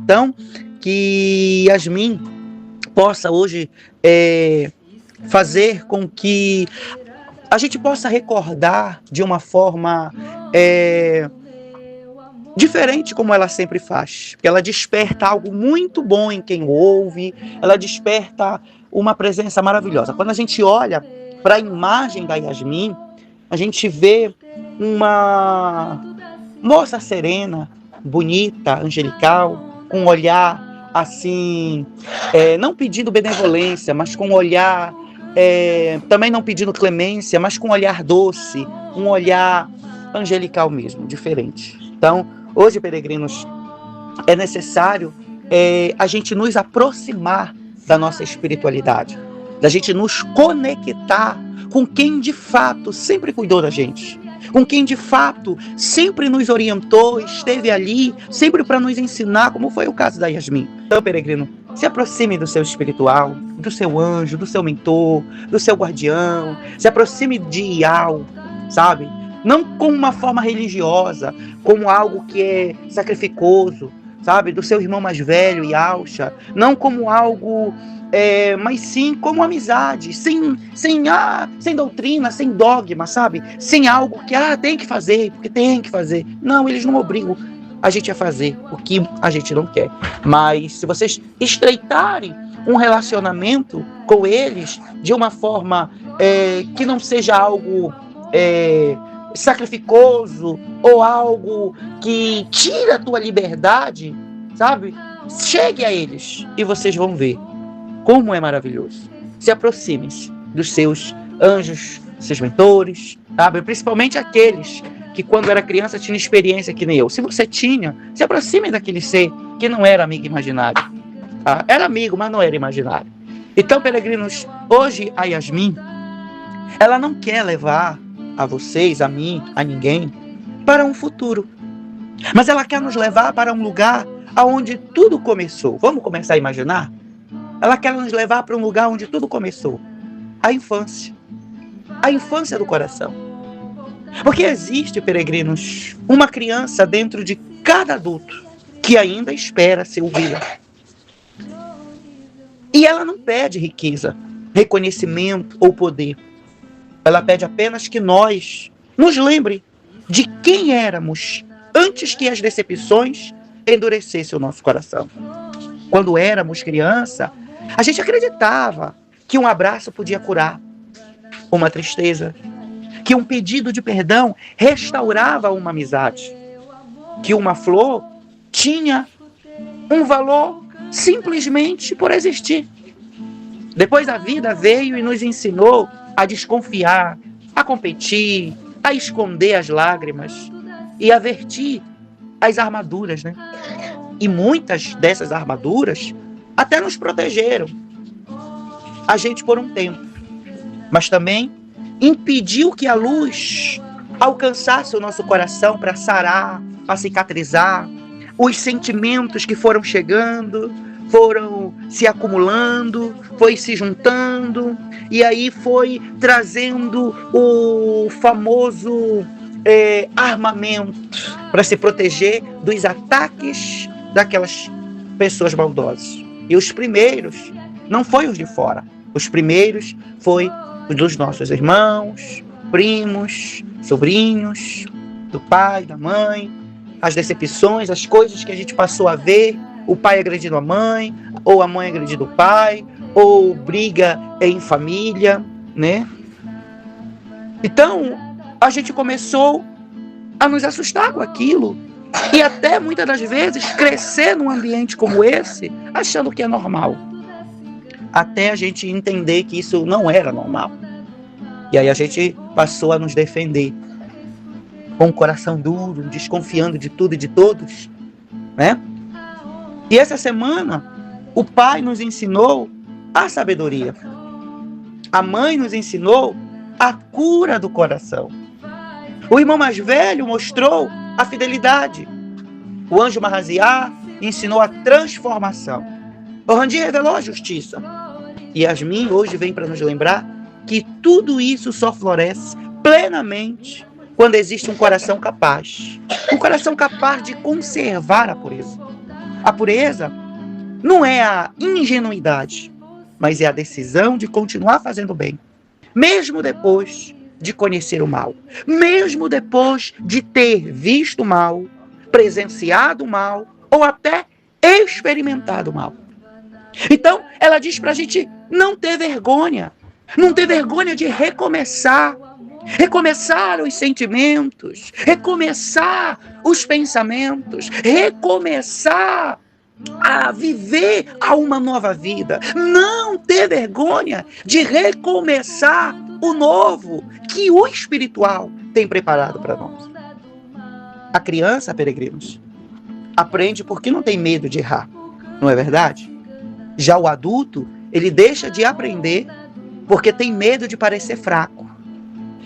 Então, que Yasmin possa hoje fazer com que a gente possa recordar de uma forma diferente como ela sempre faz. Porque ela desperta algo muito bom em quem ouve, ela desperta uma presença maravilhosa. Quando a gente olha para a imagem da Yasmin, a gente vê uma moça serena, bonita, angelical, com um olhar assim, não pedindo benevolência, mas com um olhar, também não pedindo clemência, mas com um olhar doce, um olhar angelical mesmo, diferente. Então, hoje, peregrinos, é necessário a gente nos aproximar da nossa espiritualidade, da gente nos conectar com quem de fato sempre cuidou da gente, com quem de fato sempre nos orientou, esteve ali, sempre para nos ensinar, como foi o caso da Yasmin. Então, peregrino, se aproxime do seu espiritual, do seu anjo, do seu mentor, do seu guardião, se aproxime de Ial, sabe? Não como uma forma religiosa, como algo que é sacrificoso, sabe? Do seu irmão mais velho, Yalcha, não como algo... mas sim como amizade, sem doutrina, sem dogma, sabe? Sem algo que tem que fazer, porque tem que fazer. Não, eles não obrigam a gente a fazer o que a gente não quer. Mas se vocês estreitarem um relacionamento com eles de uma forma que não seja algo sacrificoso ou algo que tira a tua liberdade, sabe? Chegue a eles e vocês vão ver como é maravilhoso. Se aproximem-se dos seus anjos, seus mentores, sabe? Principalmente aqueles que quando era criança tinham experiência que nem eu. Se você tinha, se aproxime daquele ser que não era amigo imaginário. Tá? Era amigo, mas não era imaginário. Então, peregrinos, hoje a Yasmin, ela não quer levar a vocês, a mim, a ninguém, para um futuro. Mas ela quer nos levar para um lugar onde tudo começou. Vamos começar a imaginar? Ela quer nos levar para um lugar onde tudo começou. A infância. A infância do coração. Porque existe, peregrinos, uma criança dentro de cada adulto que ainda espera ser ouvida. E ela não pede riqueza, reconhecimento ou poder. Ela pede apenas que nós nos lembrem de quem éramos antes que as decepções endurecessem o nosso coração. Quando éramos criança, a gente acreditava que um abraço podia curar uma tristeza, que um pedido de perdão restaurava uma amizade, que uma flor tinha um valor simplesmente por existir. Depois a vida veio e nos ensinou a desconfiar, a competir, a esconder as lágrimas e a vertir as armaduras, né? E muitas dessas armaduras até nos protegeram a gente por um tempo, mas também impediu que a luz alcançasse o nosso coração para sarar, para cicatrizar. Os sentimentos que foram chegando, foram se acumulando, foi se juntando, e aí foi trazendo o famoso armamento para se proteger dos ataques daquelas pessoas maldosas. E os primeiros não foi os de fora, os primeiros foi os dos nossos irmãos, primos, sobrinhos, do pai, da mãe, as decepções, as coisas que a gente passou a ver, o pai agredindo a mãe, ou a mãe agredindo o pai, ou briga em família, né? Então, a gente começou a nos assustar com aquilo, e até muitas das vezes crescer num ambiente como esse, achando que é normal. Até a gente entender que isso não era normal. E aí a gente passou a nos defender com o coração duro, desconfiando de tudo e de todos, né? E essa semana, o pai nos ensinou a sabedoria. A mãe nos ensinou a cura do coração. O irmão mais velho mostrou a fidelidade. O anjo Marraziá ensinou a transformação. O Randi revelou a justiça. E Yasmin hoje vem para nos lembrar que tudo isso só floresce plenamente quando existe um coração capaz. Um coração capaz de conservar a pureza. A pureza não é a ingenuidade, mas é a decisão de continuar fazendo bem, mesmo depois de conhecer o mal, mesmo depois de ter visto o mal, presenciado o mal ou até experimentado o mal. Então, ela diz para a gente não ter vergonha de recomeçar os sentimentos, recomeçar os pensamentos, recomeçar a viver a uma nova vida. Não ter vergonha de recomeçar o novo que o espiritual tem preparado para nós. A criança, peregrinos, aprende porque não tem medo de errar, não é verdade? Já o adulto, ele deixa de aprender porque tem medo de parecer fraco.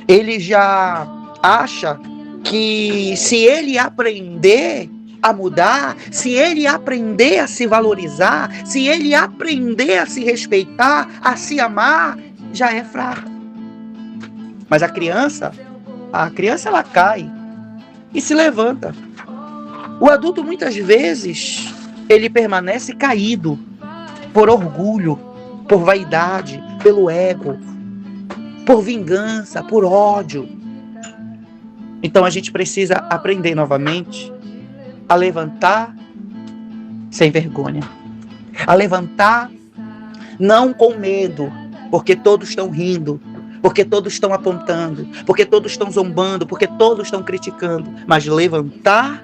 Ele já acha que se ele aprender a mudar, se ele aprender a se valorizar, se ele aprender a se respeitar, a se amar, já é fraco. Mas a criança ela cai e se levanta. O adulto muitas vezes ele permanece caído por orgulho, por vaidade, pelo ego, por vingança, por ódio. Então a gente precisa aprender novamente a levantar sem vergonha, a levantar não com medo, porque todos estão rindo, porque todos estão apontando, porque todos estão zombando, porque todos estão criticando, mas levantar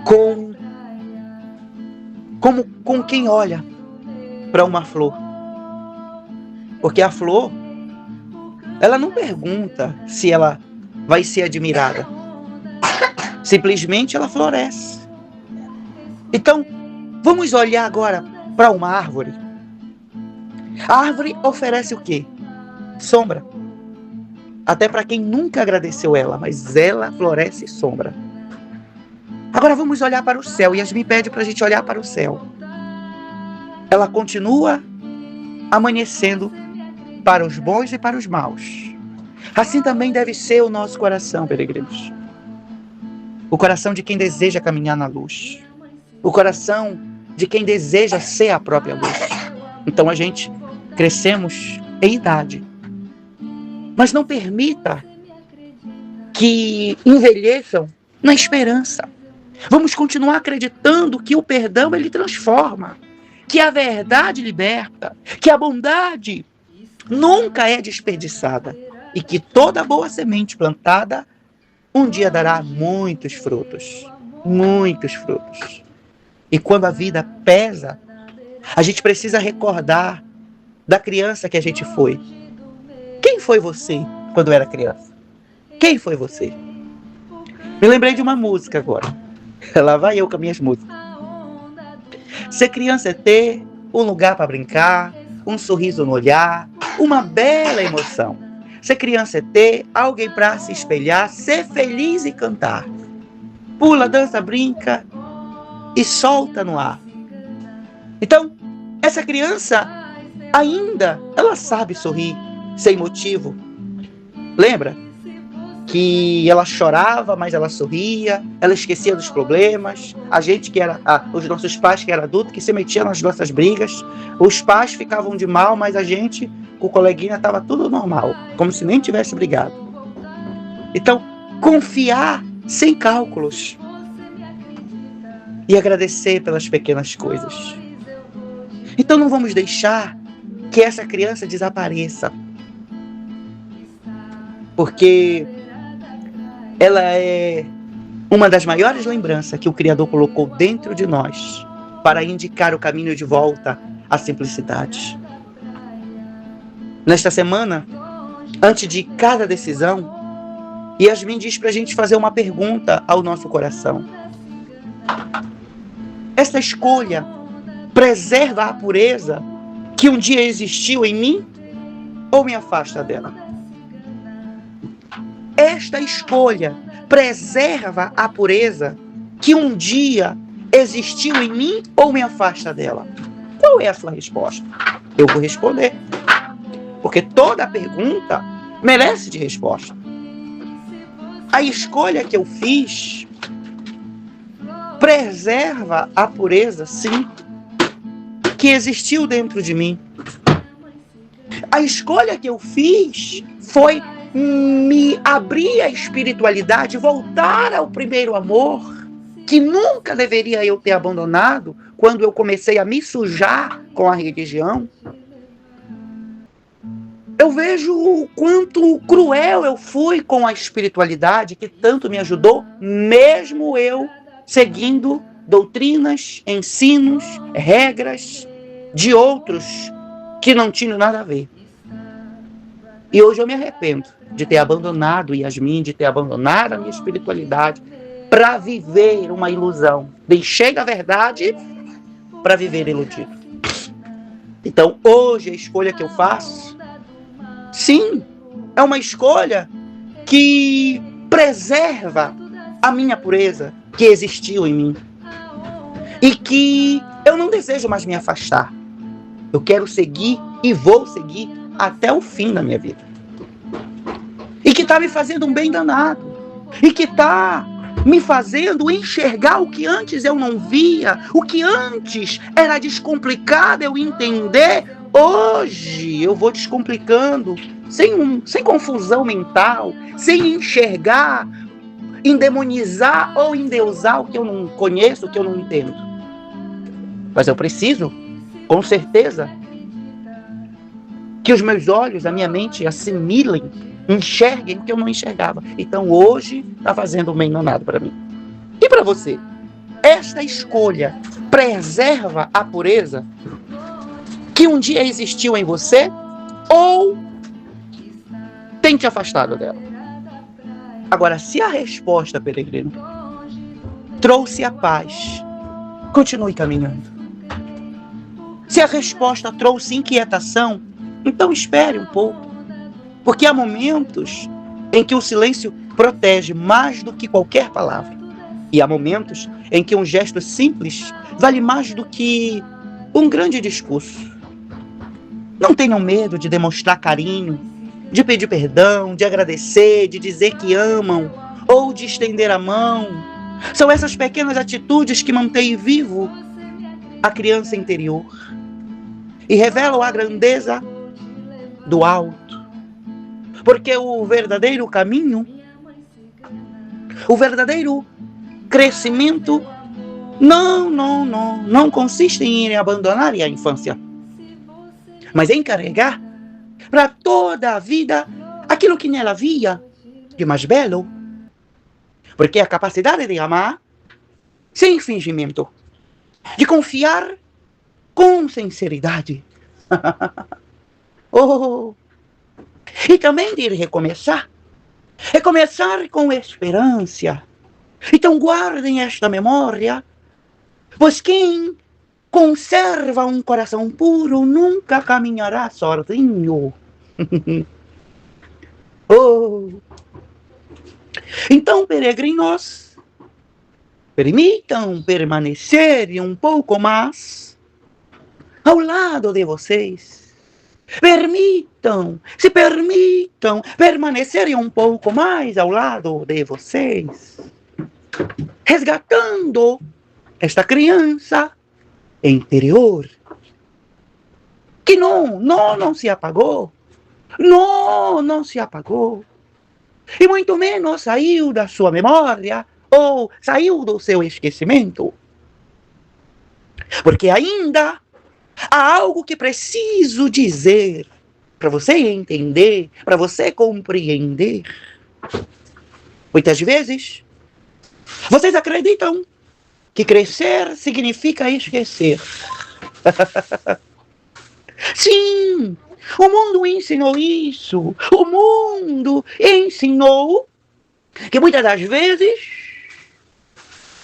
como quem olha para uma flor. Porque a flor, ela não pergunta se ela vai ser admirada. Simplesmente ela floresce. Então, vamos olhar agora para uma árvore. A árvore oferece o quê? Sombra. Até para quem nunca agradeceu ela, mas ela floresce sombra. Agora vamos olhar para o céu. Yasmin pede para a gente olhar para o céu. Ela continua amanhecendo para os bons e para os maus. Assim também deve ser o nosso coração, peregrinos. O coração de quem deseja caminhar na luz. O coração de quem deseja ser a própria luz. Então a gente crescemos em idade. Mas não permita que envelheçam na esperança. Vamos continuar acreditando que o perdão ele transforma, que a verdade liberta, que a bondade nunca é desperdiçada e que toda boa semente plantada um dia dará muitos frutos. Muitos frutos. E quando a vida pesa, a gente precisa recordar da criança que a gente foi. Quem foi você quando era criança? Quem foi você? Me lembrei de uma música agora. Lá vai eu com as minhas músicas. Ser criança é ter um lugar para brincar, um sorriso no olhar, uma bela emoção. Ser criança é ter alguém para se espelhar, ser feliz e cantar. Pula, dança, brinca e solta no ar. Então, essa criança ainda, ela sabe sorrir sem motivo. Lembra? Que ela chorava, mas ela sorria, ela esquecia dos problemas. A gente que era, os nossos pais que eram adultos, que se metiam nas nossas brigas. Os pais ficavam de mal, mas a gente, com o coleguinha, estava tudo normal, como se nem tivesse brigado. Então, confiar sem cálculos e agradecer pelas pequenas coisas. Então não vamos deixar que essa criança desapareça, porque ela é uma das maiores lembranças que o Criador colocou dentro de nós para indicar o caminho de volta à simplicidade. Nesta semana, antes de cada decisão, Yasmin diz para a gente fazer uma pergunta ao nosso coração. Esta escolha preserva a pureza que um dia existiu em mim ou me afasta dela? Esta escolha preserva a pureza que um dia existiu em mim ou me afasta dela? Qual é a sua resposta? Eu vou responder. Porque toda pergunta merece de resposta. A escolha que eu fiz preserva a pureza, sim, que existiu dentro de mim. A escolha que eu fiz foi me abrir à espiritualidade, voltar ao primeiro amor, que nunca deveria eu ter abandonado quando eu comecei a me sujar com a religião. Eu vejo o quanto cruel eu fui com a espiritualidade, que tanto me ajudou, mesmo eu seguindo doutrinas, ensinos, regras de outros que não tinham nada a ver. E hoje eu me arrependo de ter abandonado Yasmin, de ter abandonado a minha espiritualidade para viver uma ilusão. Deixei da verdade para viver iludido. Então hoje a escolha que eu faço, sim, é uma escolha que preserva a minha pureza que existiu em mim. E que eu não desejo mais me afastar. Eu quero seguir e vou seguir até o fim da minha vida. E que está me fazendo um bem danado. E que está me fazendo enxergar o que antes eu não via. O que antes era descomplicado eu entender. Hoje eu vou descomplicando sem confusão mental, sem enxergar, endemonizar ou endeusar o que eu não conheço, o que eu não entendo. Mas eu preciso, com certeza, que os meus olhos, a minha mente assimilem, enxerguem o que eu não enxergava. Então hoje está fazendo bem danado para mim. E para você? Esta escolha preserva a pureza que um dia existiu em você ou tem te afastado dela? Agora, se a resposta, peregrino, trouxe a paz, continue caminhando. Se a resposta trouxe inquietação, então espere um pouco. Porque há momentos em que o silêncio protege mais do que qualquer palavra. E há momentos em que um gesto simples vale mais do que um grande discurso. Não tenham medo de demonstrar carinho, de pedir perdão, de agradecer, de dizer que amam ou de estender a mão. São essas pequenas atitudes que mantêm vivo a criança interior e revelam a grandeza do alto. Porque o verdadeiro caminho, o verdadeiro crescimento não consiste em abandonar a infância, mas em carregar para toda a vida aquilo que nela havia de mais belo. Porque a capacidade de amar sem fingimento, de confiar com sinceridade, e também de recomeçar com esperança. Então guardem esta memória, pois quem conserva um coração puro nunca caminhará sozinho. Então, peregrinos, permitam permanecer um pouco mais ao lado de vocês. Se permitam permanecerem um pouco mais ao lado de vocês, resgatando esta criança interior que não se apagou, não se apagou, e muito menos saiu da sua memória ou saiu do seu esquecimento, porque ainda há algo que preciso dizer para você entender, para você compreender. Muitas vezes, vocês acreditam que crescer significa esquecer. Sim, o mundo ensinou isso. O mundo ensinou que muitas das vezes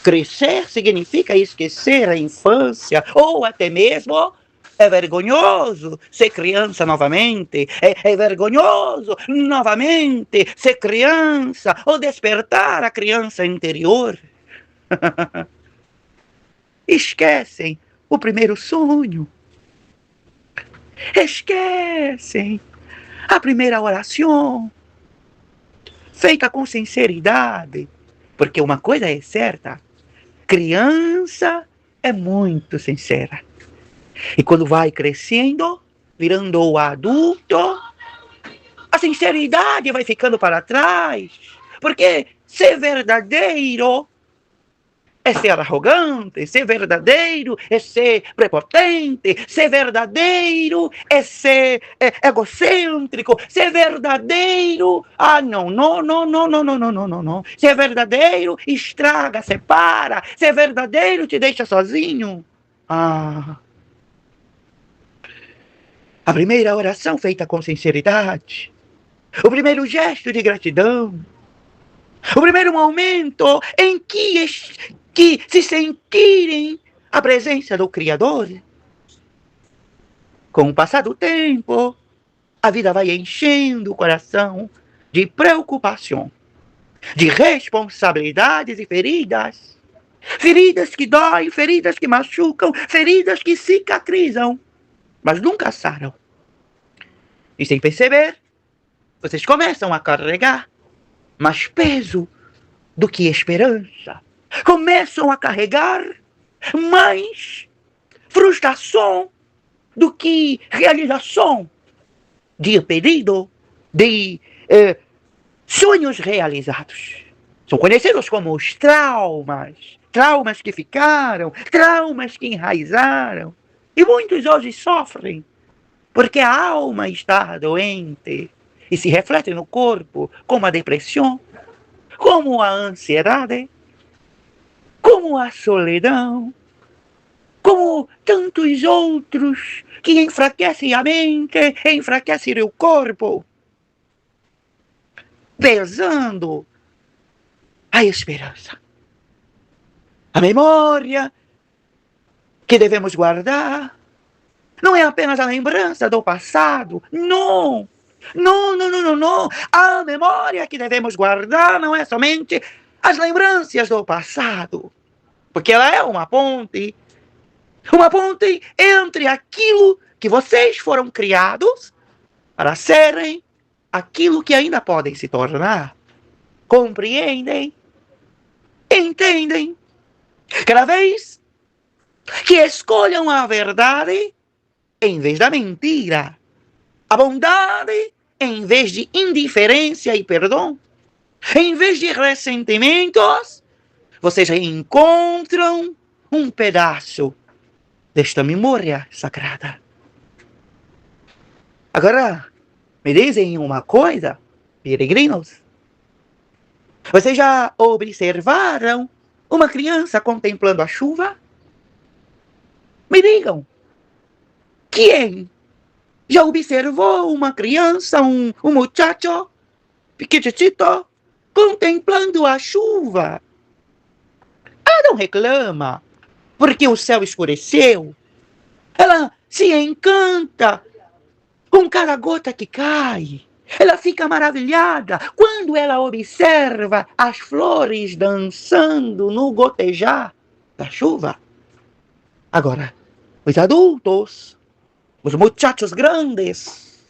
crescer significa esquecer a infância, ou até mesmo é vergonhoso ser criança novamente, é vergonhoso novamente ser criança, ou despertar a criança interior. Esquecem o primeiro sonho, esquecem a primeira oração, feita com sinceridade, porque uma coisa é certa, Criança é muito sincera. E quando vai crescendo, virando o adulto, a sinceridade vai ficando para trás. Porque ser verdadeiro é ser arrogante, ser verdadeiro é ser prepotente, ser verdadeiro é ser egocêntrico, ser verdadeiro... Ah, não, não, não, não, não, não, não, não, não, não. Ser verdadeiro estraga, separa, ser verdadeiro te deixa sozinho. Ah, a primeira oração feita com sinceridade, o primeiro gesto de gratidão, o primeiro momento em que se sentirem a presença do Criador. Com o passar do tempo, a vida vai enchendo o coração de preocupação, de responsabilidades e feridas. Feridas que doem, feridas que machucam, feridas que cicatrizam, mas nunca saram. E sem perceber, vocês começam a carregar mais peso do que esperança. Começam a carregar mais frustração do que realização de pedido, de sonhos realizados. São conhecidos como os traumas. Traumas que ficaram, traumas que enraizaram. E muitos hoje sofrem porque a alma está doente e se reflete no corpo como a depressão, como a ansiedade, como a solidão, como tantos outros que enfraquecem a mente, enfraquecem o corpo, pesando a esperança, a memória que devemos guardar. Não é apenas a lembrança do passado, não. Não, não, não, não, não. A memória que devemos guardar não é somente as lembranças do passado, porque ela é uma ponte entre aquilo que vocês foram criados para serem aquilo que ainda podem se tornar. Compreendem? Entendem? Cada vez que escolham a verdade em vez da mentira, a bondade em vez de indiferença e perdão, em vez de ressentimentos, vocês reencontram um pedaço desta memória sagrada. Agora, me dizem uma coisa, peregrinos. Vocês já observaram uma criança contemplando a chuva? Me digam, quem já observou uma criança, um muchacho pequitito, contemplando a chuva? Ela não reclama porque o céu escureceu. Ela se encanta com cada gota que cai. Ela fica maravilhada quando ela observa as flores dançando no gotejar da chuva. Agora, os adultos, os muchachos grandes,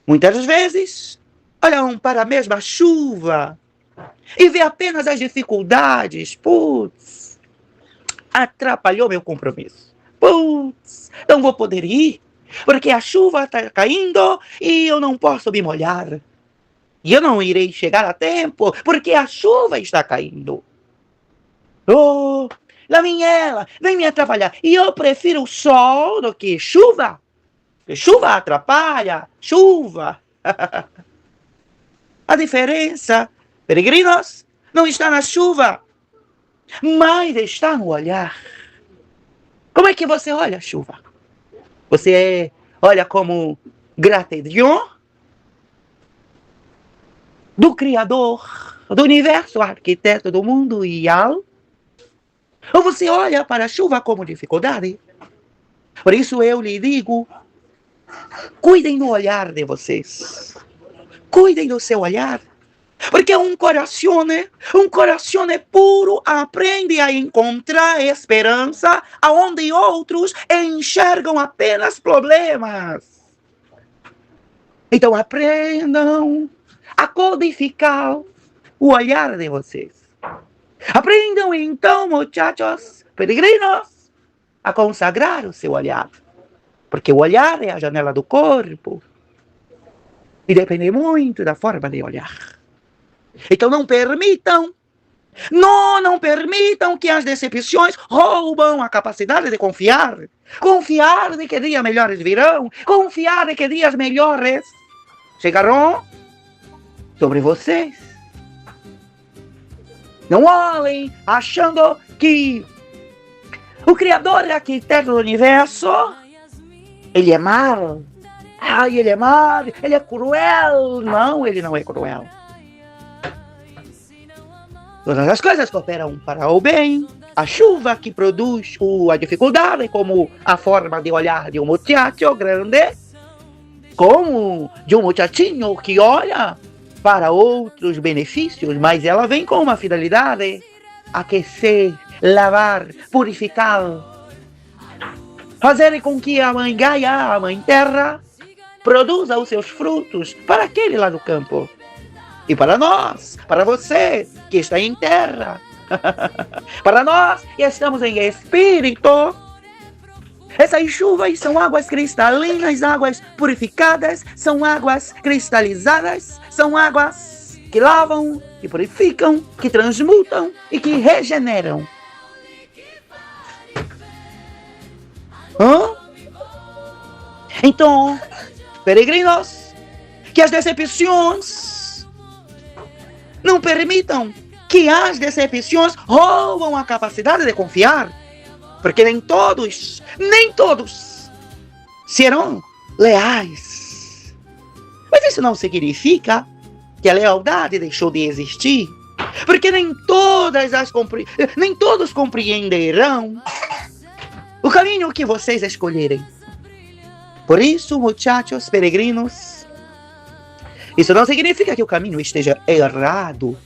muitas vezes olham para a mesma chuva e vê apenas as dificuldades. Putz, atrapalhou meu compromisso. Putz, não vou poder ir, porque a chuva está caindo e eu não posso me molhar. E eu não irei chegar a tempo, porque a chuva está caindo. Oh, lá vem ela, vem me atrapalhar. E eu prefiro o sol do que chuva. Porque chuva atrapalha, chuva. A diferença, peregrinos, não está na chuva, mas está no olhar. Como é que você olha a chuva? Você olha como gratidão do Criador, do universo, arquiteto do mundo ideal? Ou você olha para a chuva como dificuldade? Por isso eu lhe digo, cuidem do olhar de vocês. Cuidem do seu olhar. Porque um coração puro aprende a encontrar esperança onde outros enxergam apenas problemas. Então aprendam a codificar o olhar de vocês. Aprendam então, muchachos, peregrinos, a consagrar o seu olhar. Porque o olhar é a janela do corpo. E depende muito da forma de olhar. Então não permitam que as decepções roubam a capacidade de confiar. Confiar de que dias melhores virão. Confiar de que dias melhores chegarão sobre vocês. Não olhem achando que o Criador e arquiteto do universo, ele é mau. Ai, ele é mau, ele é cruel. Não, ele não é cruel. Todas as coisas cooperam para o bem. A chuva que produz a dificuldade, como a forma de olhar de um muchacho grande, como de um muchachinho que olha para outros benefícios, mas ela vem com uma finalidade: aquecer, lavar, purificar, fazer com que a mãe Gaia, a mãe Terra, produza os seus frutos para aquele lá do campo. E para nós, para você que está em terra, para nós que estamos em espírito, essas chuvas são águas cristalinas, águas purificadas, são águas cristalizadas, são águas que lavam, que purificam, que transmutam e que regeneram. Então, peregrinos, que as decepções não permitam que as decepções roubam a capacidade de confiar, porque nem todos serão leais. Mas isso não significa que a lealdade deixou de existir, porque nem todos compreenderão o caminho que vocês escolherem. Por isso, muchachos peregrinos, isso não significa que o caminho esteja errado.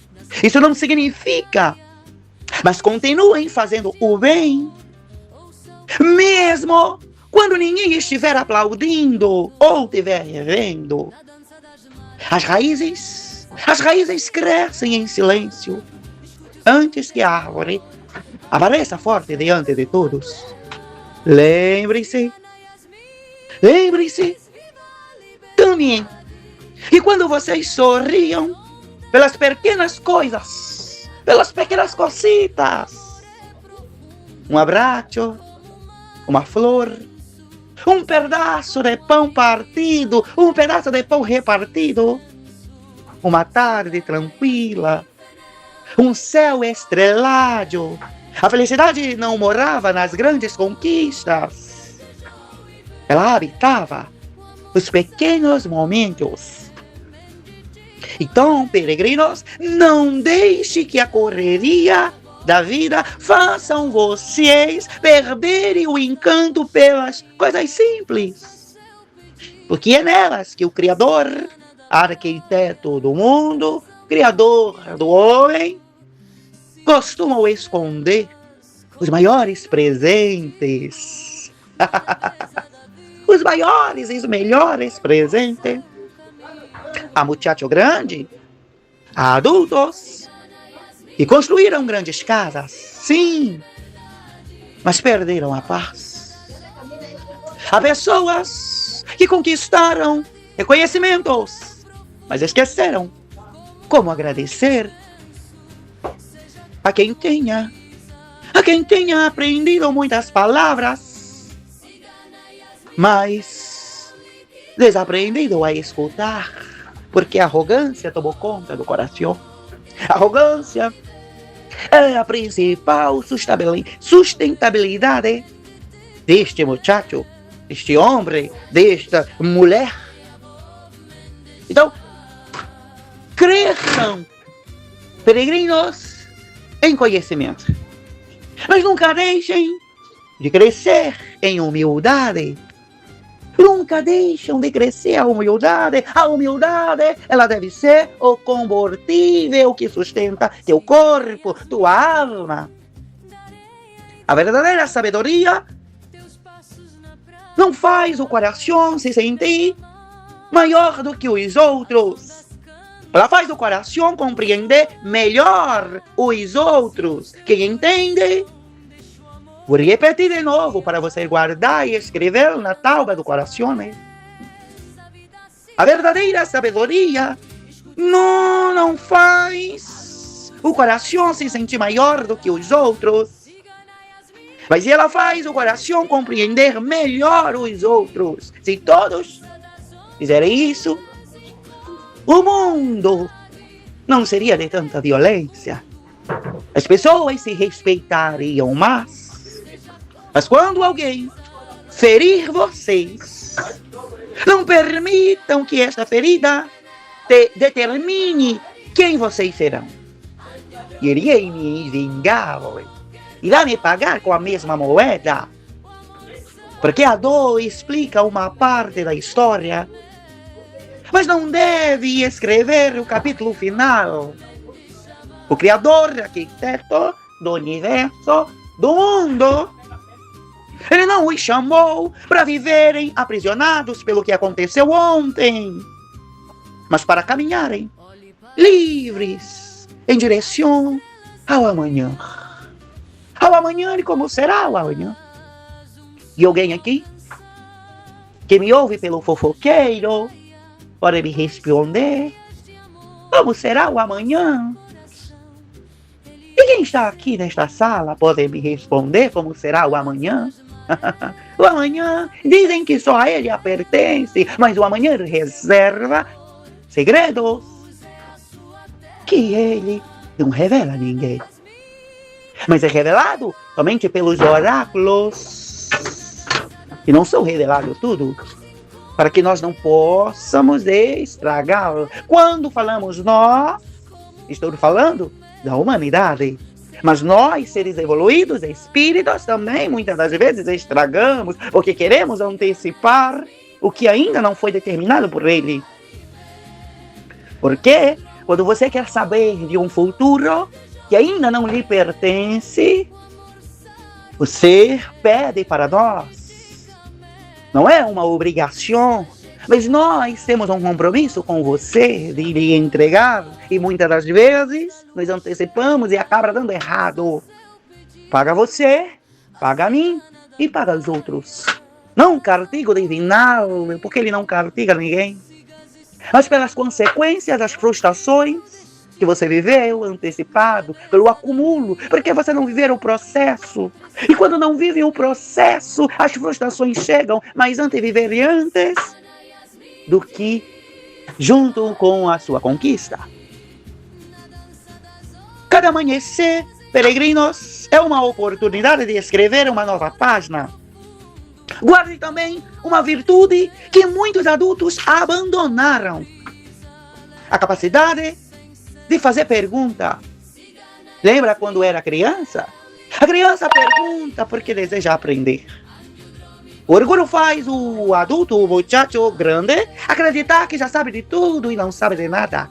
Isso não significa. Mas continuem fazendo o bem, mesmo quando ninguém estiver aplaudindo ou estiver vendo. As raízes crescem em silêncio antes que a árvore apareça forte diante de todos. Lembrem-se também. E quando vocês sorriam pelas pequenas coisas, pelas pequenas cositas, um abraço, uma flor, um pedaço de pão partido, um pedaço de pão repartido, uma tarde tranquila, um céu estrelado. A felicidade não morava nas grandes conquistas. Ela habitava os pequenos momentos. Então, peregrinos, não deixe que a correria da vida façam vocês perderem o encanto pelas coisas simples. Porque é nelas que o Criador, arquiteto do mundo, Criador do homem, costuma esconder os maiores presentes. Os maiores e os melhores presentes. A muchacho grande, a adultos, que construíram grandes casas, sim, mas perderam a paz. Há pessoas que conquistaram reconhecimentos, mas esqueceram como agradecer a quem tenha aprendido muitas palavras, mas desaprendido a escutar. Porque a arrogância tomou conta do coração. A arrogância é a principal sustentabilidade deste muchacho, deste homem, desta mulher. Então, cresçam, peregrinos, em conhecimento. Mas nunca deixem de crescer em humildade. Nunca deixam de crescer a humildade. A humildade, ela deve ser o combustível que sustenta teu corpo, tua alma. A verdadeira sabedoria não faz o coração se sentir maior do que os outros. Ela faz o coração compreender melhor os outros. Quem entende? Vou repetir de novo para você guardar e escrever na tábua do coração. A verdadeira sabedoria não faz o coração se sentir maior do que os outros, mas ela faz o coração compreender melhor os outros. Se todos fizerem isso, o mundo não seria de tanta violência. As pessoas se respeitariam mais. Mas quando alguém ferir vocês, não permitam que esta ferida determine quem vocês serão. Irei me vingar e lá me pagar com a mesma moeda. Porque a dor explica uma parte da história, mas não deve escrever o capítulo final. O Criador, arquiteto do universo, do mundo, ele não os chamou para viverem aprisionados pelo que aconteceu ontem, mas para caminharem livres em direção ao amanhã. Ao amanhã, e como será o amanhã? E alguém aqui que me ouve pelo fofoqueiro pode me responder: como será o amanhã? E quem está aqui nesta sala pode me responder como será o amanhã? O amanhã, dizem que só a ele pertence, mas o amanhã reserva segredos que ele não revela a ninguém. Mas é revelado somente pelos oráculos, que não são revelados tudo, para que nós não possamos estragá-lo. Quando falamos nós, estou falando da humanidade. Mas nós, seres evoluídos, espíritos, também muitas das vezes estragamos, porque queremos antecipar o que ainda não foi determinado por ele. Porque quando você quer saber de um futuro que ainda não lhe pertence, você pede para nós. Não é uma obrigação, mas nós temos um compromisso com você de lhe entregar, e muitas das vezes nós antecipamos e acaba dando errado. Paga você, paga a mim e paga os outros. Não castigo divinal, porque ele não castiga ninguém, mas pelas consequências das frustrações que você viveu antecipado, pelo acúmulo, porque você não viveu o processo. E quando não vive o processo, as frustrações chegam, mas antes de viver antes do que junto com a sua conquista. Cada amanhecer, peregrinos, é uma oportunidade de escrever uma nova página. Guarde também uma virtude que muitos adultos abandonaram: a capacidade de fazer pergunta. Lembra quando era criança? A criança pergunta porque deseja aprender. O orgulho faz o adulto, o muchacho grande, acreditar que já sabe de tudo e não sabe de nada.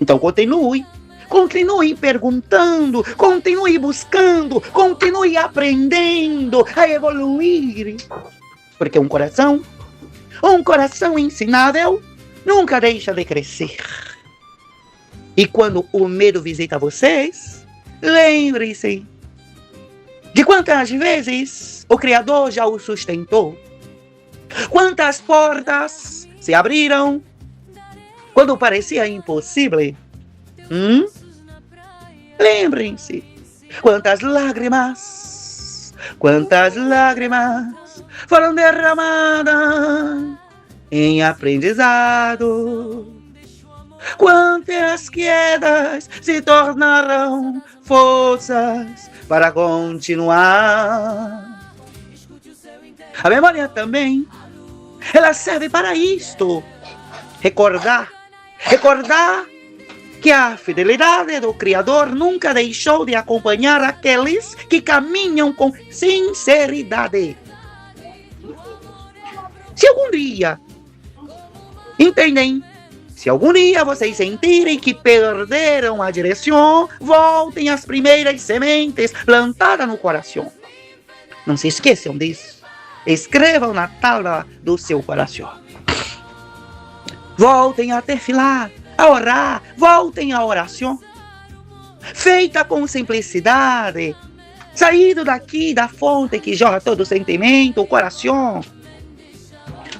Então continue perguntando, continue buscando, continue aprendendo a evoluir. Porque um coração ensinável nunca deixa de crescer. E quando o medo visita vocês, lembre-se de quantas vezes o Criador já o sustentou. Quantas portas se abriram quando parecia impossível. Lembrem-se, quantas lágrimas foram derramadas em aprendizado. Quantas quedas se tornaram forças para continuar. A memória também, ela serve para isto. Recordar que a fidelidade do Criador nunca deixou de acompanhar aqueles que caminham com sinceridade. Se algum dia, entendem? Se algum dia vocês sentirem que perderam a direção, voltem às primeiras sementes plantadas no coração. Não se esqueçam disso. Escrevam na tábua do seu coração. Voltem a tefilar, a orar, voltem à oração. Feita com simplicidade, saído daqui da fonte que jorra todo o sentimento, o coração.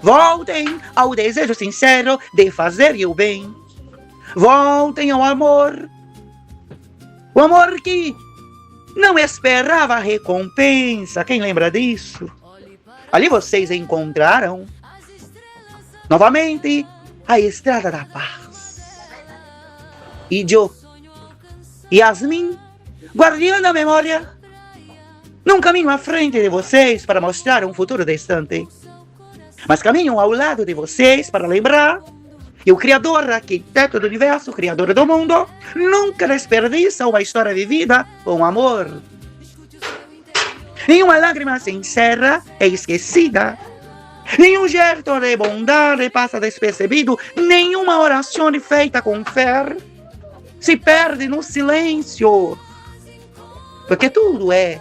Voltem ao desejo sincero de fazer o bem. Voltem ao amor. O amor que não esperava recompensa. Quem lembra disso? Ali vocês encontraram novamente a estrada da paz. E eu, Yasmin, guardiã da memória, não caminho à frente de vocês para mostrar um futuro distante, mas caminho ao lado de vocês para lembrar que o Criador, arquiteto do universo, Criador do mundo, nunca desperdiça uma história vivida com amor. Nenhuma lágrima sincera é esquecida. Nenhum gesto de bondade passa despercebido. Nenhuma oração feita com fé se perde no silêncio. Porque tudo é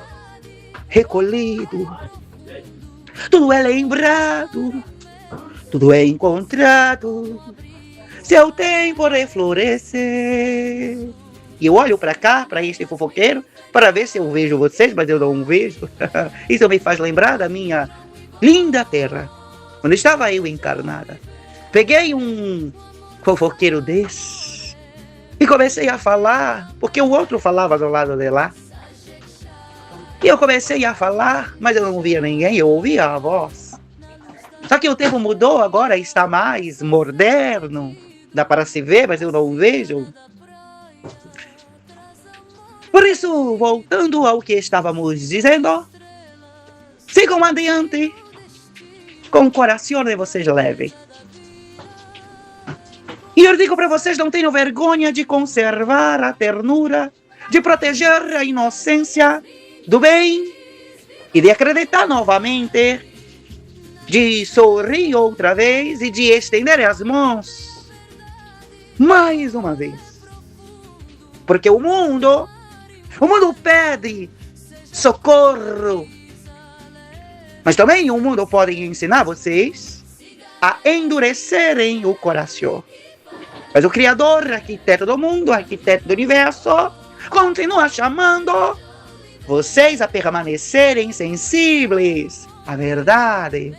recolhido. Tudo é lembrado. Tudo é encontrado. Seu tempo de florescer. E eu olho para cá, para este fofoqueiro, para ver se eu vejo vocês, mas eu não vejo. Isso me faz lembrar da minha linda terra, onde estava eu encarnada. Peguei um fofoqueiro desse e comecei a falar, porque o outro falava do lado de lá. E eu comecei a falar, mas eu não via ninguém, eu ouvia a voz. Só que o tempo mudou, agora está mais moderno. Dá para se ver, mas eu não vejo. Por isso, voltando ao que estávamos dizendo, sigam adiante com o coração de vocês leve. E eu digo para vocês, não tenham vergonha de conservar a ternura, de proteger a inocência do bem e de acreditar novamente, de sorrir outra vez e de estender as mãos mais uma vez. Porque o mundo pede socorro. Mas também o mundo pode ensinar vocês a endurecerem o coração. Mas o Criador, arquiteto do mundo, arquiteto do universo, continua chamando vocês a permanecerem sensíveis à verdade,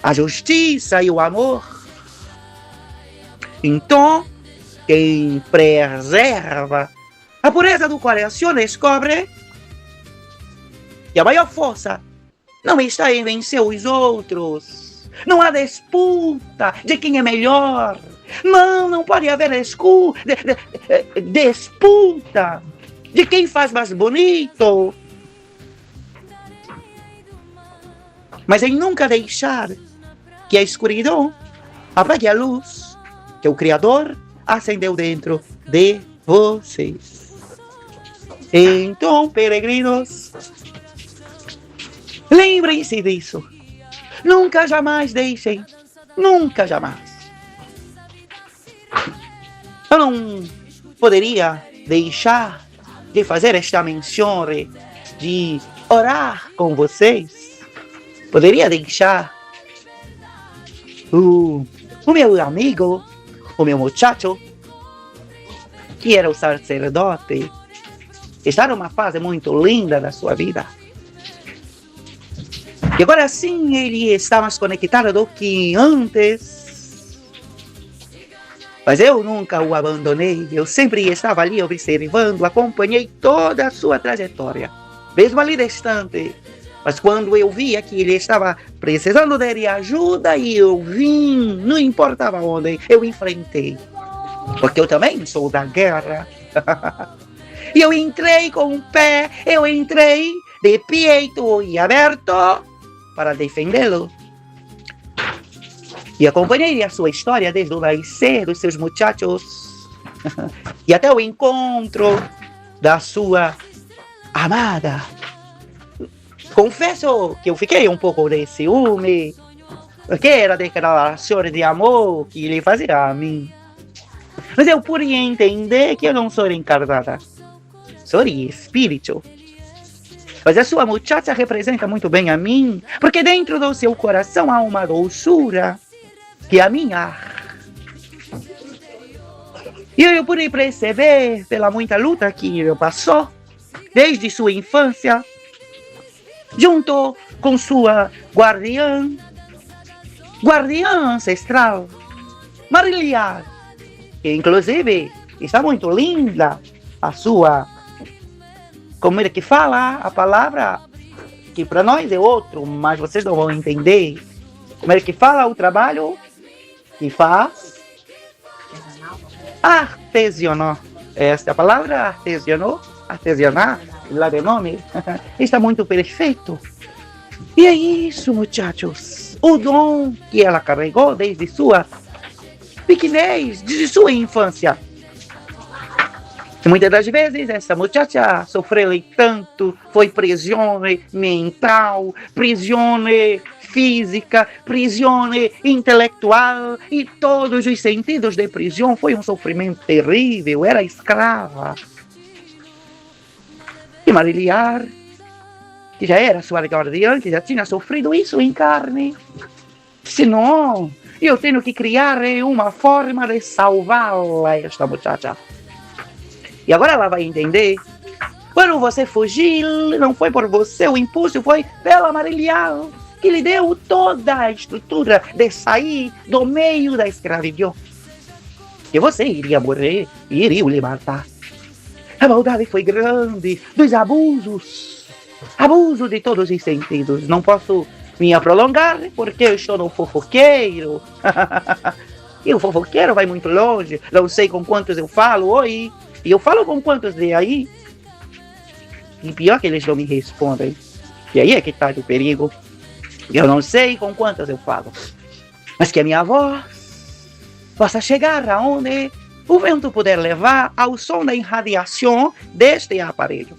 à justiça e ao amor. Então, quem preserva a pureza do coração descobre que a maior força não está em vencer os outros. Não há disputa de quem é melhor. Não pode haver disputa de quem faz mais bonito. Mas em nunca deixar que a escuridão apague a luz que o Criador acendeu dentro de vocês. Então, peregrinos, lembrem-se disso. Nunca jamais deixem, nunca jamais. Eu não poderia deixar de fazer esta menção, de orar com vocês. Poderia deixar o meu amigo, o meu muchacho, que era o sacerdote, estar numa fase muito linda da sua vida. E agora sim ele está mais conectado do que antes. Mas eu nunca o abandonei. Eu sempre estava ali observando, acompanhei toda a sua trajetória, mesmo ali distante. Mas quando eu via que ele estava precisando de ajuda, e eu vim, não importava onde, eu enfrentei. Porque eu também sou da guerra. E eu entrei com o pé, eu entrei de peito e aberto para defendê-lo. E acompanhei a sua história desde o nascer dos seus muchachos e até o encontro da sua amada. Confesso que eu fiquei um pouco de ciúme, porque era declarações de amor que ele fazia a mim. Mas eu pude entender que eu não sou encarnada, sou espírito. Mas a sua muchacha representa muito bem a mim, porque dentro do seu coração há uma doçura. que a minha. E eu pude perceber, pela muita luta que ele passou, desde sua infância, junto com sua guardiã ancestral, Marília, que inclusive está muito linda a sua, como é que fala a palavra, que para nós é outro, mas vocês não vão entender. Como é que fala o trabalho que faz? Artesanal. Esta palavra artesanal, lá de nome, está muito perfeito. E é isso, muchachos. O dom que ela carregou desde sua pequenez, desde sua infância. E muitas das vezes essa muchacha sofreu tanto, foi prisioneira mental, prisioneira física, prisioneira intelectual, e todos os sentidos de prisão. Foi um sofrimento terrível, era escrava. E Marília, que já era sua guardiã, que já tinha sofrido isso em carne, disse: não, eu tenho que criar uma forma de salvá-la, esta muchacha. E agora ela vai entender. Quando você fugiu, não foi por você, o impulso foi pela Marília, que lhe deu toda a estrutura de sair do meio da escravidão. Que você iria morrer e iria o libertar. A maldade foi grande, dos abuso de todos os sentidos. Não posso me prolongar, porque eu estou no fofoqueiro. E o fofoqueiro vai muito longe, não sei com quantos eu falo, oi. E eu falo com quantos de aí? E pior que eles não me respondem. E aí é que está o perigo. Eu não sei com quantos eu falo. Mas que a minha voz possa chegar aonde o vento puder levar ao som da irradiação deste aparelho.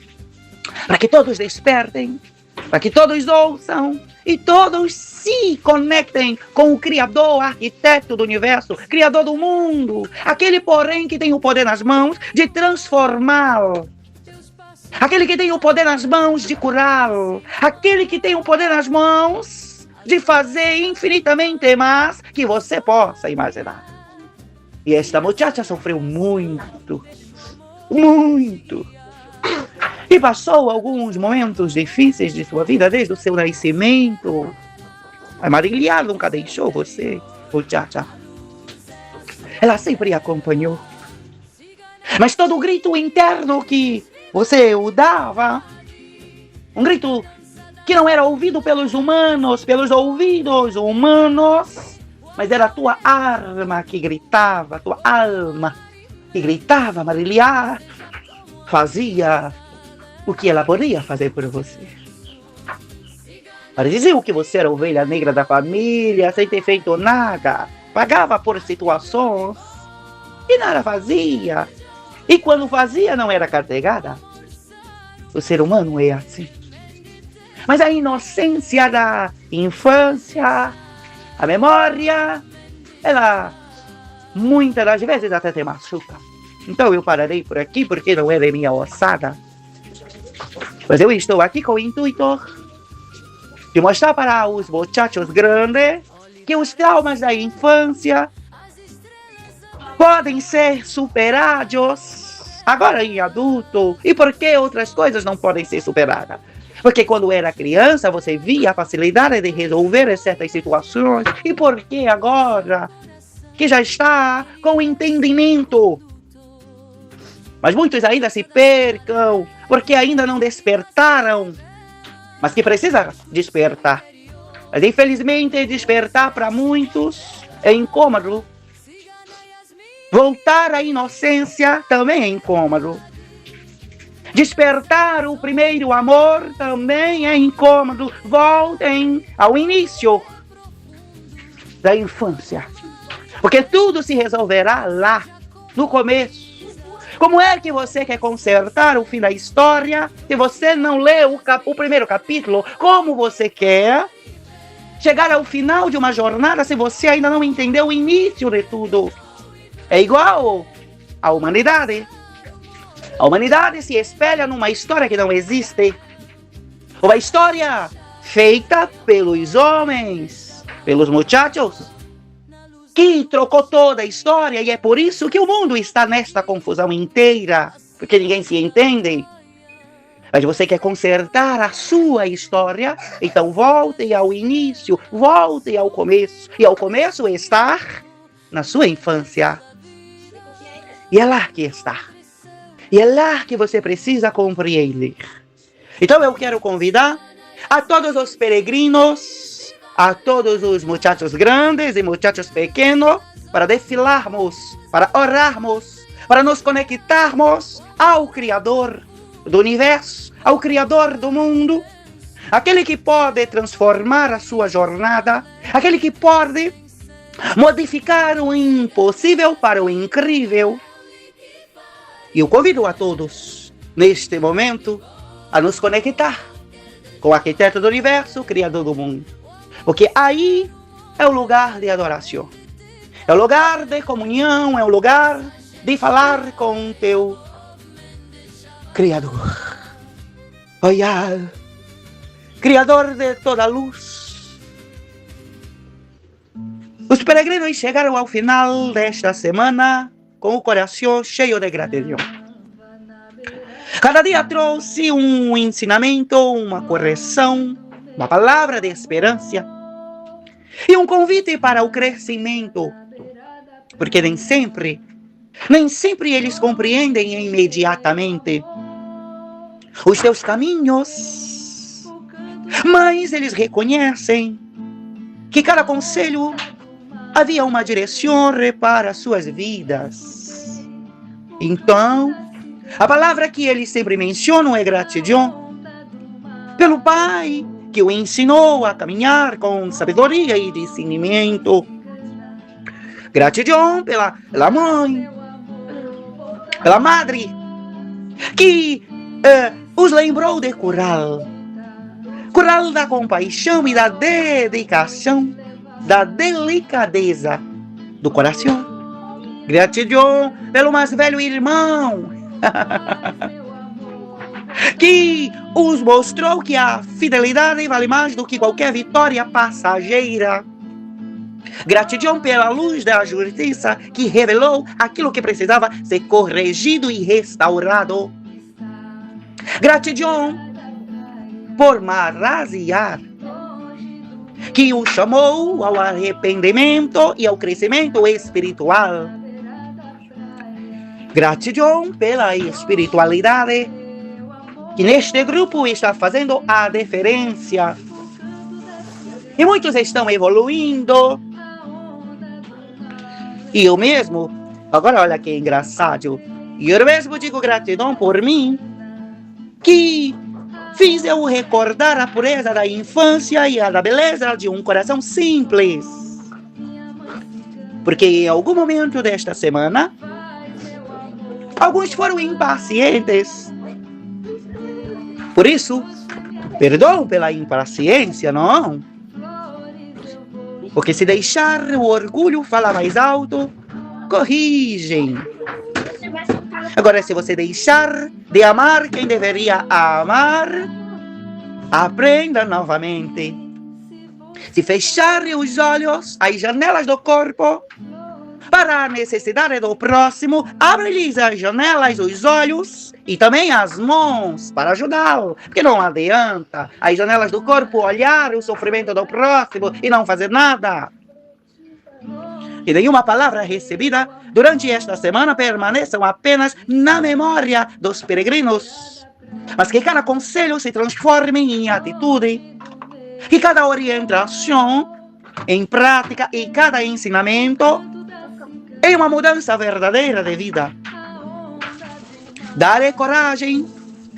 Para que todos despertem, para que todos ouçam e todos se conectem com o Criador, arquiteto do universo, Criador do mundo, aquele, porém, que tem o poder nas mãos de transformar, aquele que tem o poder nas mãos de curar, aquele que tem o poder nas mãos de fazer infinitamente mais que você possa imaginar. E esta muchacha sofreu muito, muito. E passou alguns momentos difíceis de sua vida desde o seu nascimento. A Marília nunca deixou você, muchacha. Ela sempre acompanhou. Mas todo o grito interno que você o dava, um grito que não era ouvido pelos humanos, pelos ouvidos humanos, mas era a tua alma que gritava, tua alma que gritava. Marília fazia o que ela podia fazer por você. Para dizer que você era a ovelha negra da família, sem ter feito nada. Pagava por situações e nada fazia. E quando fazia, não era castigada. O ser humano é assim. Mas a inocência da infância, a memória, ela muitas das vezes até te machuca. Então eu pararei por aqui, porque não é de minha ossada. Mas eu estou aqui com o intuito de mostrar para os muchachos grandes que os traumas da infância podem ser superados agora em adulto. E por que outras coisas não podem ser superadas? Porque quando era criança você via a facilidade de resolver certas situações. E por que agora que já está com entendimento? Mas muitos ainda se percam, porque ainda não despertaram. Mas que precisa despertar. Mas infelizmente despertar para muitos é incômodo. Voltar à inocência também é incômodo. Despertar o primeiro amor também é incômodo. Voltem ao início da infância. Porque tudo se resolverá lá, no começo. Como é que você quer consertar o fim da história se você não leu o primeiro capítulo? Como você quer chegar ao final de uma jornada se você ainda não entendeu o início de tudo? É igual à humanidade. A humanidade se espelha numa história que não existe. Uma história feita pelos homens, pelos muchachos. que trocou toda a história, e é por isso que o mundo está nesta confusão inteira, porque ninguém se entende. Mas você quer consertar a sua história, então volte ao início, volte ao começo. E ao começo está na sua infância. E é lá que está. E é lá que você precisa compreender. Então eu quero convidar a todos os peregrinos, a todos os muchachos grandes e muchachos pequenos, para desfilarmos, para orarmos, para nos conectarmos ao Criador do universo, ao Criador do mundo, aquele que pode transformar a sua jornada, aquele que pode modificar o impossível para o incrível. E eu convido a todos, neste momento, a nos conectar com o arquiteto do universo, o Criador do mundo. Porque aí é o lugar de adoração, é o lugar de comunhão, é o lugar de falar com teu Criador. Olha, Criador de toda luz. Os peregrinos chegaram ao final desta semana com o coração cheio de gratidão. Cada dia trouxe um ensinamento, uma correção, uma palavra de esperança e um convite para o crescimento, porque nem sempre eles compreendem imediatamente os teus caminhos, mas eles reconhecem que cada conselho havia uma direção para suas vidas. Então, a palavra que eles sempre mencionam é gratidão pelo Pai que o ensinou a caminhar com sabedoria e discernimento. Gratidão pela mãe, pela madre, que os lembrou de curar da compaixão e da dedicação, da delicadeza do coração. Gratidão pelo mais velho irmão, que os mostrou que a fidelidade vale mais do que qualquer vitória passageira. Gratidão pela luz da justiça que revelou aquilo que precisava ser corrigido e restaurado. Gratidão por Maraziar, que o chamou ao arrependimento e ao crescimento espiritual. Gratidão pela espiritualidade que neste grupo está fazendo a diferença. E muitos estão evoluindo. E eu mesmo, agora olha que engraçado, eu mesmo digo gratidão por mim, que fiz eu recordar a pureza da infância e a da beleza de um coração simples. Porque em algum momento desta semana, alguns foram impacientes. Por isso, perdão pela impaciência, não? Porque se deixar o orgulho falar mais alto, corrigem. Agora, se você deixar de amar quem deveria amar, aprenda novamente. Se fechar os olhos, as janelas do corpo, para a necessidade do próximo, abre-lhes as janelas, os olhos e também as mãos para ajudá-lo. Porque não adianta as janelas do corpo olhar o sofrimento do próximo e não fazer nada. E nenhuma palavra recebida durante esta semana permaneçam apenas na memória dos peregrinos, mas que cada conselho se transforme em atitude, que cada orientação em prática e cada ensinamento em uma mudança verdadeira de vida. Dar coragem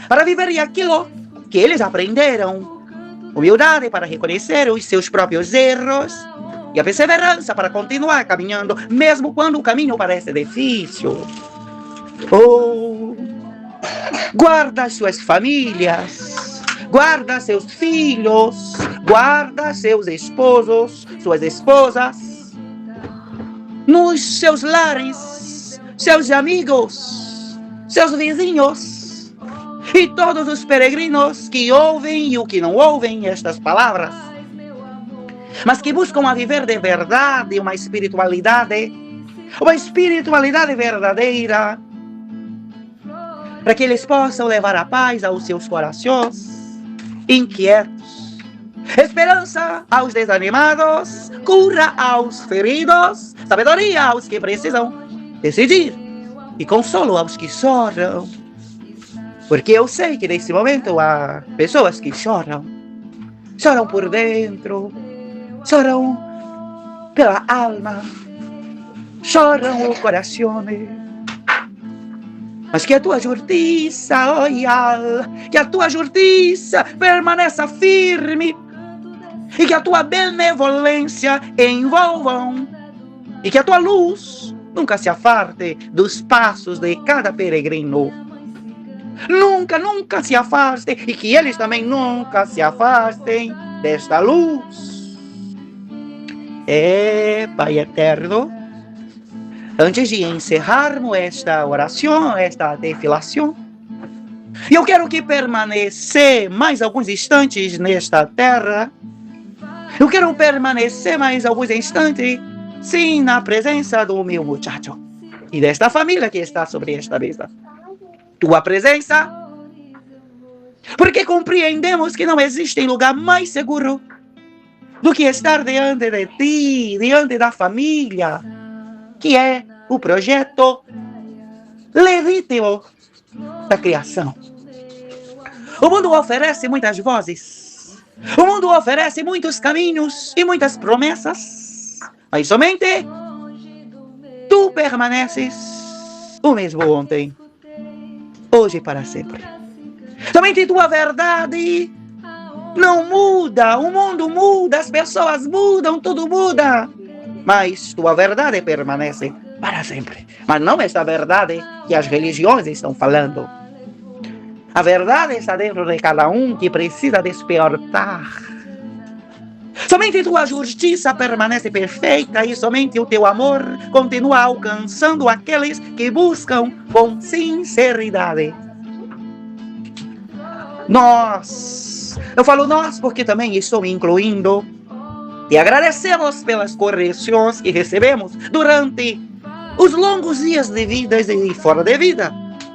para viver aquilo que eles aprenderam, humildade para reconhecer os seus próprios erros e a perseverança para continuar caminhando, mesmo quando o caminho parece difícil. Guarda suas famílias, guarda seus filhos, guarda seus esposos, suas esposas, nos seus lares, seus amigos, seus vizinhos e todos os peregrinos que ouvem e o que não ouvem estas palavras. mas que buscam a viver de verdade uma espiritualidade verdadeira, para que eles possam levar a paz aos seus corações inquietos, esperança aos desanimados, cura aos feridos, sabedoria aos que precisam decidir e consolo aos que choram. Porque eu sei que nesse momento há pessoas que choram por dentro, choram pela alma, choram o coração. Mas que a tua justiça, que a tua justiça permaneça firme e que a tua benevolência envolvam e que a tua luz nunca se afarte dos passos de cada peregrino. Nunca se afaste e que eles também nunca se afastem desta luz. Pai eterno, antes de encerrarmos esta oração, esta defilação, eu quero que permanecer mais alguns instantes nesta terra. Eu quero permanecer mais alguns instantes, sim, na presença do meu muchacho e desta família que está sobre esta mesa. Tua presença, porque compreendemos que não existe lugar mais seguro do que estar diante de ti, diante da família, que é o projeto legítimo da criação. O mundo oferece muitas vozes, o mundo oferece muitos caminhos e muitas promessas, mas somente tu permaneces o mesmo ontem, hoje e para sempre. Somente tua verdade não muda, o mundo muda, as pessoas mudam, tudo muda, mas tua verdade permanece para sempre. Mas não esta verdade que as religiões estão falando. A verdade está dentro de cada um que precisa despertar. Somente tua justiça permanece perfeita e somente o teu amor continua alcançando aqueles que buscam com sinceridade. Eu falo nós porque também estou me incluindo, e agradecemos pelas correções que recebemos durante os longos dias de vida e fora de vida,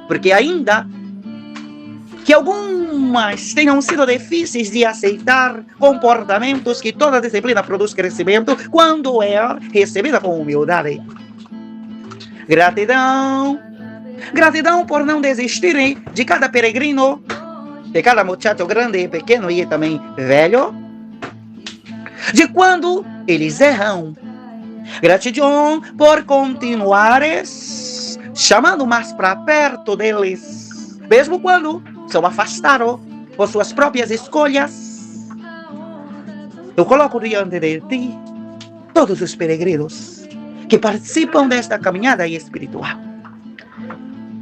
porque ainda que algumas tenham sido difíceis de aceitar comportamentos que toda disciplina produz crescimento quando é recebida com humildade. Gratidão por não desistirem de cada peregrino, de cada muchacho grande e pequeno e também velho, de quando eles erram. Gratidão por continuares chamando mais para perto deles, mesmo quando são afastados por suas próprias escolhas. Eu coloco diante de ti todos os peregrinos que participam desta caminhada espiritual.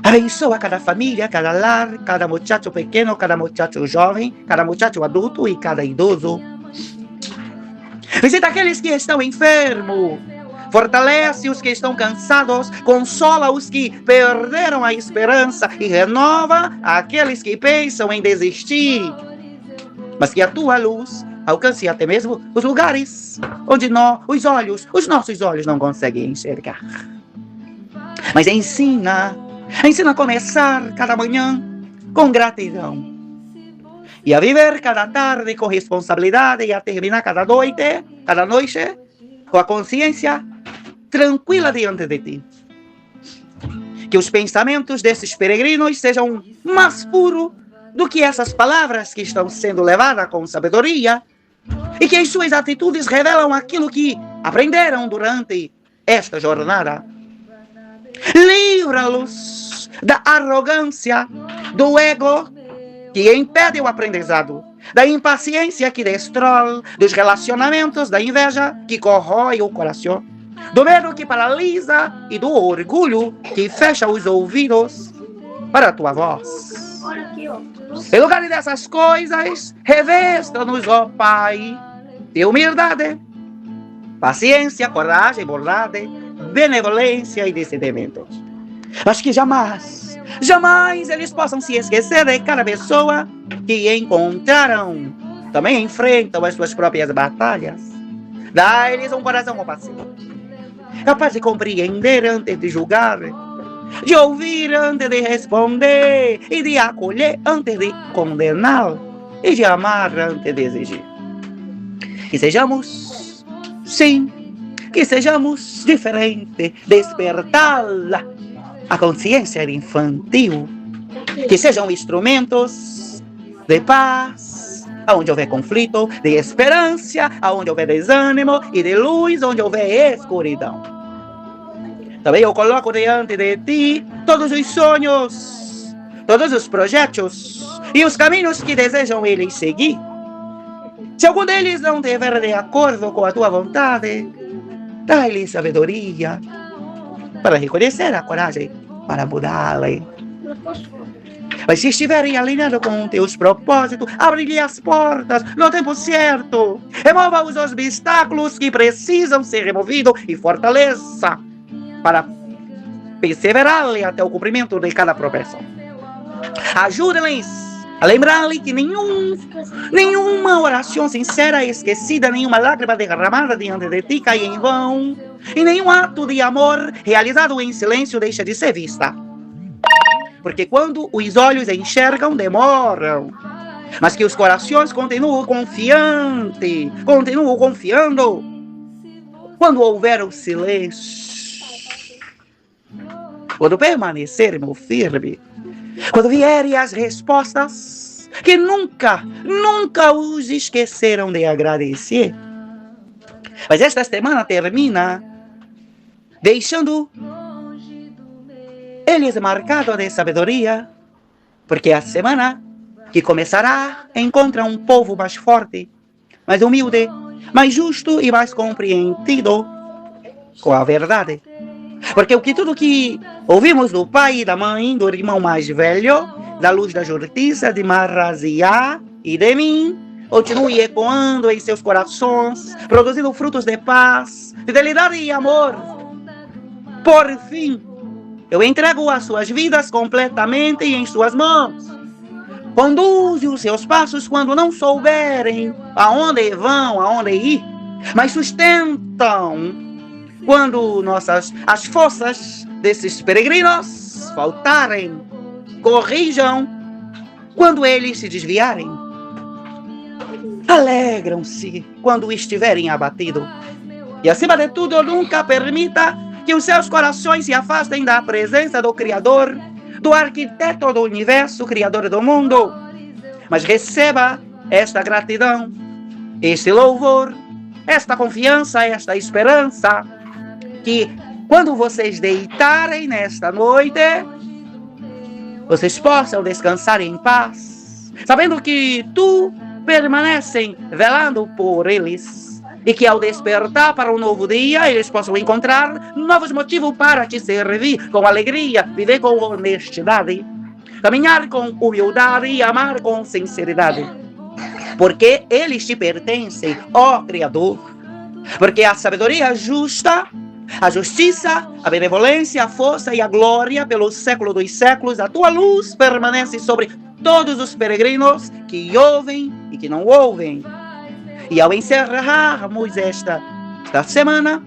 Abençoa cada família, cada lar, cada muchacho pequeno, cada muchacho jovem, cada muchacho adulto e cada idoso. Visita aqueles que estão enfermos, fortalece os que estão cansados, consola os que perderam a esperança e renova aqueles que pensam em desistir. Mas que a tua luz alcance até mesmo os lugares onde os nossos olhos não conseguem enxergar. Mas ensina a começar cada manhã com gratidão e a viver cada tarde com responsabilidade e a terminar cada noite com a consciência tranquila diante de ti. Que os pensamentos desses peregrinos sejam mais puros do que essas palavras que estão sendo levadas com sabedoria e que as suas atitudes revelam aquilo que aprenderam durante esta jornada. Livra-los da arrogância, do ego que impede o aprendizado, da impaciência que destrói, dos relacionamentos, da inveja que corrói o coração, do medo que paralisa e do orgulho que fecha os ouvidos para a tua voz. Em lugar dessas coisas, revesta-nos, ó Pai, de humildade, paciência, coragem, bondade, benevolência e discernimento. Mas que jamais eles possam se esquecer de cada pessoa que encontraram. Também enfrentam as suas próprias batalhas. Dá-lhes um coração compassivo, capaz de compreender antes de julgar, de ouvir antes de responder, e de acolher antes de condenar, e de amar antes de exigir. Que sejamos, sim, que sejamos diferentes, despertar a consciência infantil, que sejam instrumentos de paz, aonde houver conflito, de esperança, aonde houver desânimo, e de luz, onde houver escuridão. Também eu coloco diante de ti todos os sonhos, todos os projetos e os caminhos que desejam eles seguir. Se algum deles não estiver de acordo com a tua vontade, dá-lhe sabedoria para reconhecer a coragem para mudá-la. Mas se estiverem alinhados com teus propósitos, abre-lhe as portas no tempo certo. Remova os obstáculos que precisam ser removidos e fortaleça para perseverar até o cumprimento de cada profissão. Ajude-lhes a lembrar-lhe que nenhuma oração sincera é esquecida, nenhuma lágrima derramada diante de ti cai em vão, e nenhum ato de amor realizado em silêncio deixa de ser vista. Porque quando os olhos enxergam, demoram, mas que os corações continuam confiantes, continuam confiando. Quando houver o silêncio, quando permanecermos firme, quando vierem as respostas, que nunca os esqueceram de agradecer. Mas esta semana termina deixando eles marcados de sabedoria, porque a semana que começará encontra um povo mais forte, mais humilde, mais justo e mais compreendido com a verdade. Porque tudo que ouvimos do pai e da mãe, do irmão mais velho, da luz da justiça, de Marrazia e de mim, continue ecoando em seus corações, produzindo frutos de paz, fidelidade e amor. Por fim, eu entrego as suas vidas completamente em suas mãos. Conduze os seus passos quando não souberem aonde vão, aonde ir, mas sustentam quando as forças desses peregrinos faltarem. Corrijam quando eles se desviarem. Alegram-se quando estiverem abatidos. E acima de tudo, nunca permita que os seus corações se afastem da presença do Criador, do arquiteto do universo, Criador do mundo. Mas receba esta gratidão, este louvor, esta confiança, esta esperança, que quando vocês deitarem nesta noite, vocês possam descansar em paz, sabendo que tu permanecem velando por eles, e que ao despertar para um novo dia, eles possam encontrar novos motivos para te servir com alegria, viver com honestidade, caminhar com humildade e amar com sinceridade. Porque eles te pertencem, ó Criador. Porque a sabedoria justa, a justiça, a benevolência, a força e a glória pelos séculos dos séculos, a tua luz permanece sobre todos os peregrinos que ouvem e que não ouvem. E ao encerrarmos esta semana,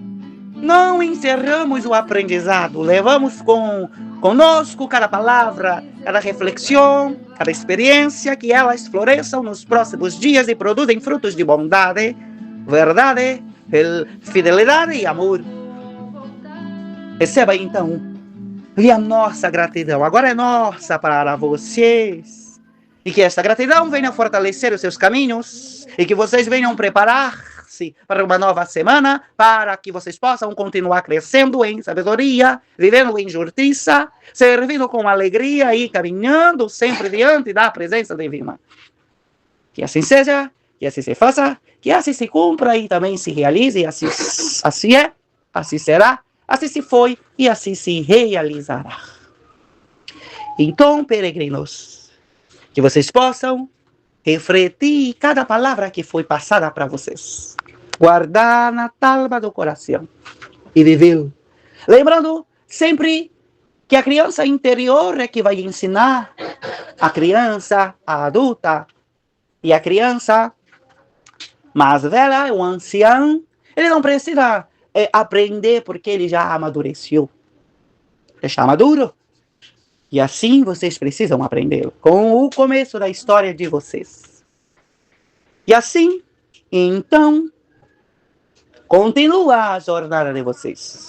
não encerramos o aprendizado, levamos conosco cada palavra, cada reflexão, cada experiência, que elas floresçam nos próximos dias e produzem frutos de bondade, verdade, fidelidade e amor. Receba então a nossa gratidão, agora é nossa para vocês. E que esta gratidão venha fortalecer os seus caminhos e que vocês venham preparar-se para uma nova semana, para que vocês possam continuar crescendo em sabedoria, vivendo em justiça, servindo com alegria e caminhando sempre diante da presença divina. Que assim seja, que assim se faça, que assim se cumpra e também se realize, assim é, assim será, assim se foi e assim se realizará. Então, peregrinos, que vocês possam refletir cada palavra que foi passada para vocês, guardar na tábua do coração e viver. Lembrando sempre que a criança interior é que vai ensinar a criança, a adulta, e a criança mais velha, o ancião, Ele não precisa aprender porque ele já amadureceu. Já está maduro. E assim vocês precisam aprender com o começo da história de vocês. E assim, então, continua a jornada de vocês.